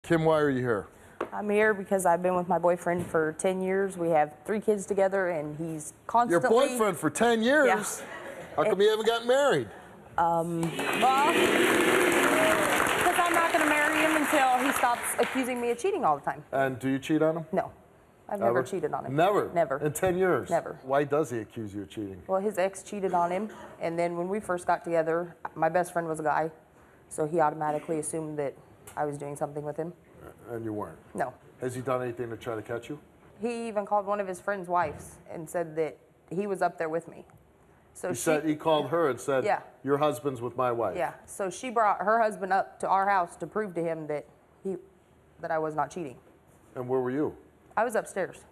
Kim, why are you here? I'm here because I've been with my boyfriend for 10 years. We have 3 kids together, and he's constantly... Your boyfriend for 10 years? Yeah. How come you haven't gotten married? Well, because I'm not going to marry him until he stops accusing me of cheating all the time. And do you cheat on him? No. I've never cheated on him. Never? Never. In 10 years? Never. Why does he accuse you of cheating? Well, his ex cheated on him, and then when we first got together, my best friend was a guy, so he automatically assumed that I was doing something with him. And you weren't? No. Has he done anything to try to catch you? He even called one of his friend's wives and said that he was up there with me. So He called her and said, yeah, your husband's with my wife. Yeah, so she brought her husband up to our house to prove to him that I was not cheating. And where were you? I was upstairs.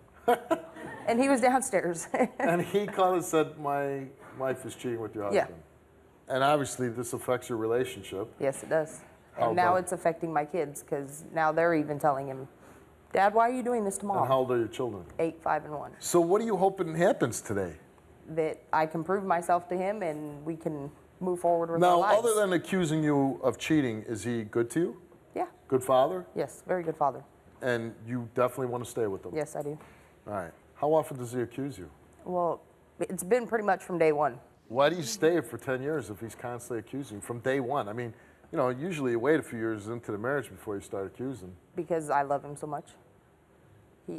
And he was downstairs. And he called and said, my wife is cheating with your husband. Yeah. And obviously this affects your relationship. Yes, it does. And now it's affecting my kids, because now they're even telling him, Dad, why are you doing this to Mom? And how old are your children? 8, 5, and 1. So what are you hoping happens today? That I can prove myself to him and we can move forward with our lives. Now, other than accusing you of cheating, is he good to you? Yeah. Good father? Yes, very good father. And you definitely want to stay with him? Yes, I do. All right. How often does he accuse you? Well, it's been pretty much from day one. Why do you stay for 10 years if he's constantly accusing from day one? I mean, you know, usually you wait a few years into the marriage before you start accusing. Because I love him so much.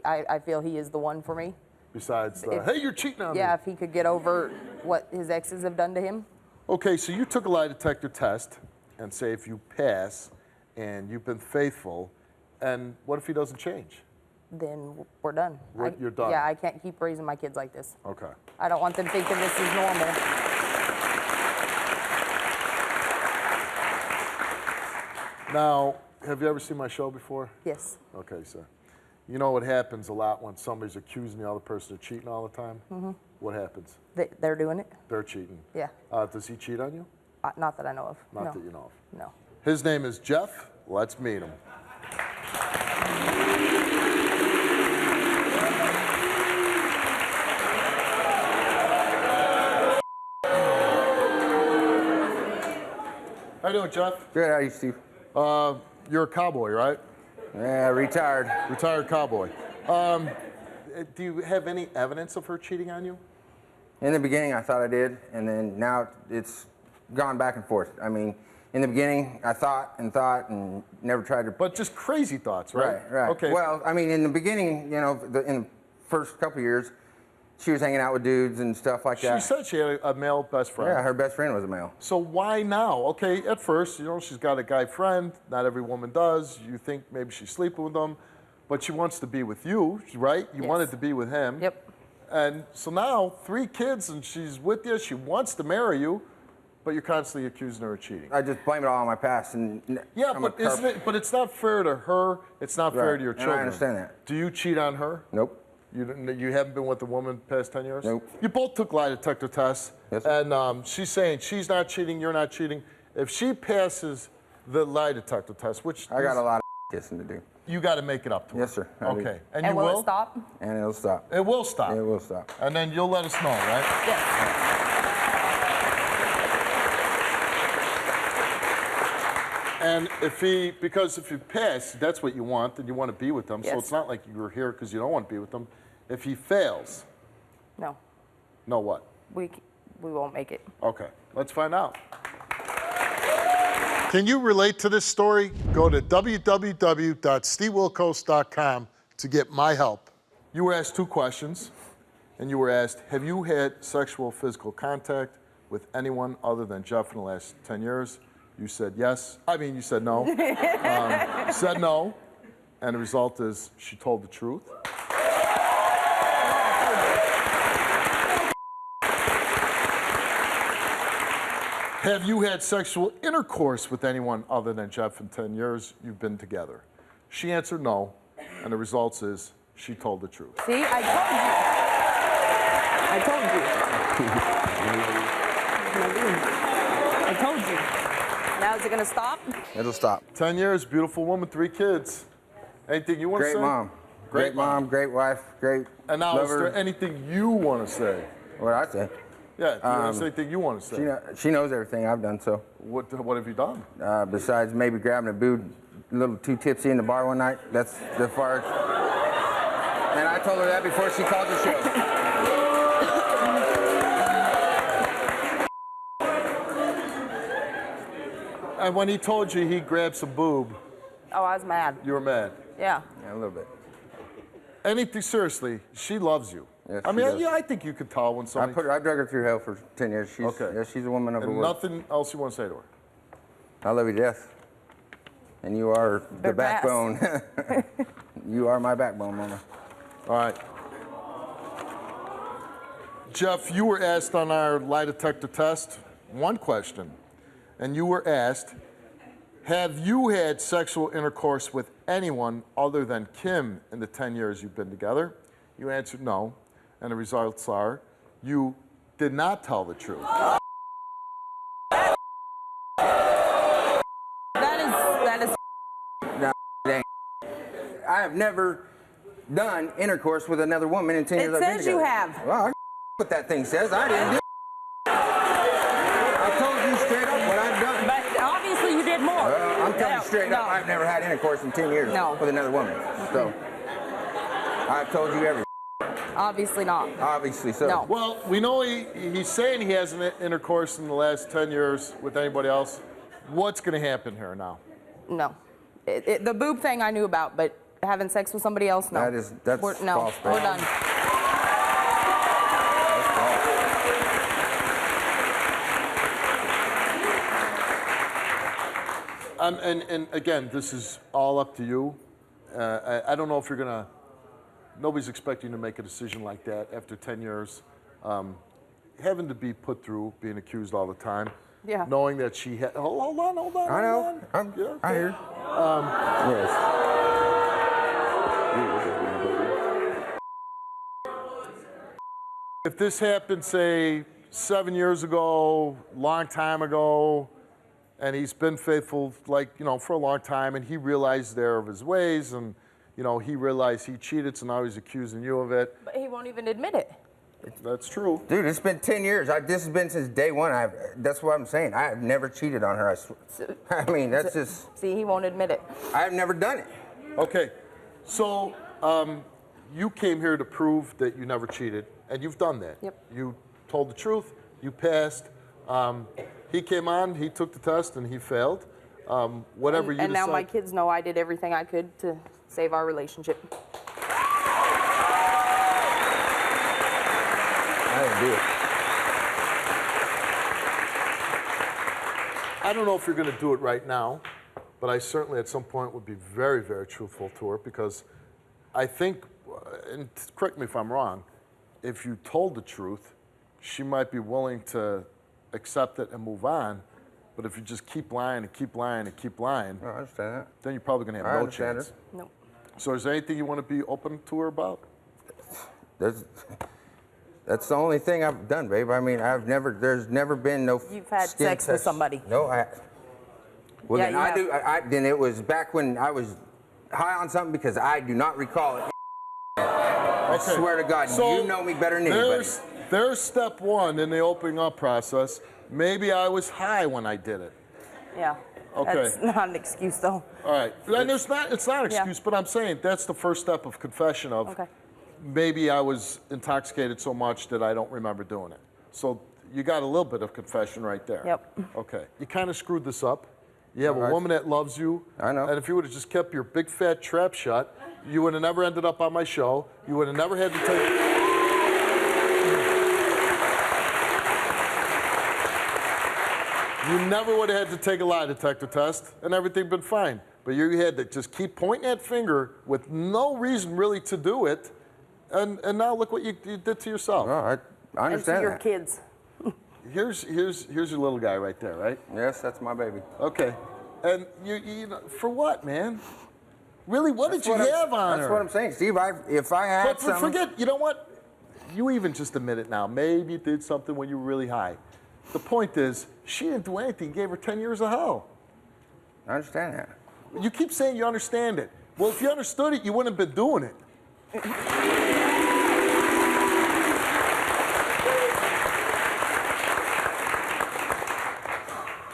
I feel he is the one for me. Besides, hey, you're cheating on me. Yeah, if he could get over what his exes have done to him. Okay, so you took a lie detector test, and say if you pass and you've been faithful, and what if he doesn't change? Then we're done. You're done? Yeah, I can't keep raising my kids like this. Okay. I don't want them thinking this is normal. Now, have you ever seen my show before? Yes. Okay, so you know what happens a lot when somebody's accusing the other person of cheating all the time? Mm-hmm. What happens? They're doing it? They're cheating. Yeah. Does he cheat on you? Not that I know of. Not that you know of. No. His name is Jeff. Let's meet him. How you doing, Jeff? Good, how are you, Steve? You're a cowboy, right? Yeah, retired. Retired cowboy. Do you have any evidence of her cheating on you? In the beginning, I thought I did, and then now it's gone back and forth. I mean, in the beginning, I thought and never tried to... But just crazy thoughts, right? Right. Okay. Well, I mean, in the beginning, you know, in the first couple of years, she was hanging out with dudes and stuff like that. She said she had a male best friend. Yeah, her best friend was a male. So why now? Okay, at first, you know, she's got a guy friend. Not every woman does. You think maybe she's sleeping with him, but she wants to be with you, right? You wanted to be with him. Yep. And so now, 3 kids, and she's with you. She wants to marry you, but you're constantly accusing her of cheating. I just blame it all on my past. And yeah, but it's not fair to her. It's not fair to your children. I understand that. Do you cheat on her? Nope. You haven't been with a woman past 10 years? Nope. You both took lie detector tests. Yes, sir. And she's saying she's not cheating, you're not cheating. If she passes the lie detector test, which I got a lot of kissing to do. You got to make it up to her. Yes, sir. Okay. And will it stop? And it'll stop. It will stop. It will stop. And then you'll let us know, right? Yes. And because if you pass, that's what you want, and you want to be with them. Yes. So it's not like you're here because you don't want to be with them. If he fails, No. no what? We won't make it. Okay, let's find out. Can you relate to this story? Go to www.stevewilkos.com to get my help. You were asked 2 questions, and you were asked, have you had sexual physical contact with anyone other than Jeff in the last 10 years? You said yes. I mean, you said no. You said no, and the result is she told the truth. Have you had sexual intercourse with anyone other than Jeff in 10 years you've been together? She answered no, and the results is she told the truth. See, I told you. I told you. Now is it going to stop? It'll stop. 10 years, beautiful woman, 3 kids. Anything you want to say? Great mom. Great mom, great wife, great And now, is lover. there anything you want to say? What I say? Yeah, do you have anything you want to say? She knows everything I've done, so. What have you done? Besides maybe grabbing a little too tipsy in the bar one night. That's the far. And I told her that before she called the show. And when he told you he grabbed some boob, Oh, I was mad. you were mad. Yeah. Yeah, a little bit. Anything, seriously, she loves you. Yes, I she mean, does. yeah, I think you could tell when somebody. I drug her through hell for 10 years. She's, Okay. Yeah, she's a woman of her And word. nothing else you want to say to her? I love you to death. And you are the Big ass. backbone. You are my backbone, Mama. All right. Jeff, you were asked on our lie detector test one question, and you were asked, have you had sexual intercourse with anyone other than Kim in the 10 years you've been together? You answered no, and the results are you did not tell the truth. That is. No, dang. I have never done intercourse with another woman in 10 years It I've been says you together. have. Well, I what that thing says. I didn't do it. I told you straight up what I've done. But obviously you did more. I'm telling you straight up, No. I've never had intercourse in 10 years No. with another woman. So, I've told you everything. Obviously not. Obviously so. No. Well, we know he's saying he hasn't intercourse in the last 10 years with anybody else. What's going to happen here now? No. The boob thing I knew about, but having sex with somebody else, no. That's No, false, we're babe. done. And again, this is all up to you. I don't know if you're going to, nobody's expecting you to make a decision like that after 10 years. Having to be put through, being accused all the time. Yeah. Knowing that she had, hold on. I know. I hear. Yes. If this happened, say, 7 years ago, long time ago, and he's been faithful, like, for a long time, and he realized there of his ways, and, he realized he cheated, so now he's accusing you of it. But he won't even admit it. That's true. Dude, it's been 10 years. This has been since day one. That's what I'm saying. I have never cheated on her. I mean, that's just. See, he won't admit it. I've never done it. Okay, so you came here to prove that you never cheated, and you've done that. Yep. You told the truth, you passed. He came on, he took the test, and he failed. Whatever you And now decide. my kids know I did everything I could to save our relationship. I didn't do it. I don't know if you're going to do it right now, but I certainly at some point would be very, very truthful to her because I think, and correct me if I'm wrong, if you told the truth, she might be willing to accept it and move on. But if you just keep lying and keep lying and keep lying, No, I understand that. then you're probably going to I have no understand chance. it. Nope. So is there anything you want to be open to her about? That's the only thing I've done, babe. I mean, there's never been no. You've had skin sex with test. somebody. No, Well, Yeah, then you I have. do. Then it was back when I was high on something because I do not recall it. I swear to God, So you know me better than anybody. There's step one in the opening up process. Maybe I was high when I did it. Yeah. Okay. That's not an excuse, though. All right. And it's not an Yeah. excuse, but I'm saying that's the first step of confession of Okay. maybe I was intoxicated so much that I don't remember doing it. So you got a little bit of confession right there. Yep. Okay. You kind of screwed this up. You have All a right. woman that loves you. I know. And if you would have just kept your big fat trap shut, you would have never ended up on my show. You would have never had to take. You never would have had to take a lie detector test, and everything been fine. But you had to just keep pointing that finger with no reason really to do it, and now look what you did to yourself. No, I And to understand your that. kids. Here's your little guy right there, right? Yes, that's my baby. Okay, and you know, for what, man? Really, what did you That's what have on her? That's what I'm saying, Steve. If I had But something. forget, you know what? You even just admit it now. Maybe you did something when you were really high. The point is, she didn't do anything. Gave her 10 years of hell. I understand that. You keep saying you understand it. Well, if you understood it, you wouldn't have been doing it.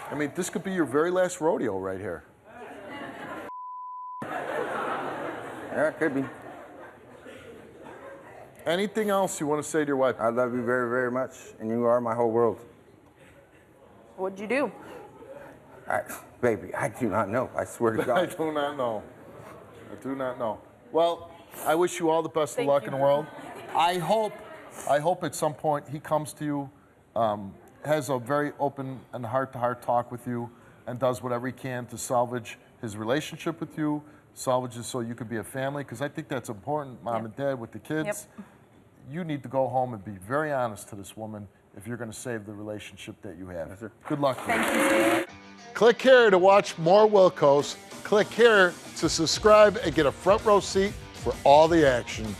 I mean, this could be your very last rodeo right here. Yeah, it could be. Anything else you want to say to your wife? I love you very, very much, and you are my whole world. What'd you do? Baby, I do not know. I swear to I God. do not know. I do not know. Well, I wish you all the best of Thank luck you. in the world. I hope at some point he comes to you, has a very open and heart-to-heart talk with you, and does whatever he can to salvage his relationship with you, salvage it so you could be a family, because I think that's important, mom and dad, with the kids. Yep. You need to go home and be very honest to this woman if you're going to save the relationship that you have. Yes, sir. Good luck. Thank you. Click here to watch more Wilkos. Click here to subscribe and get a front row seat for all the action.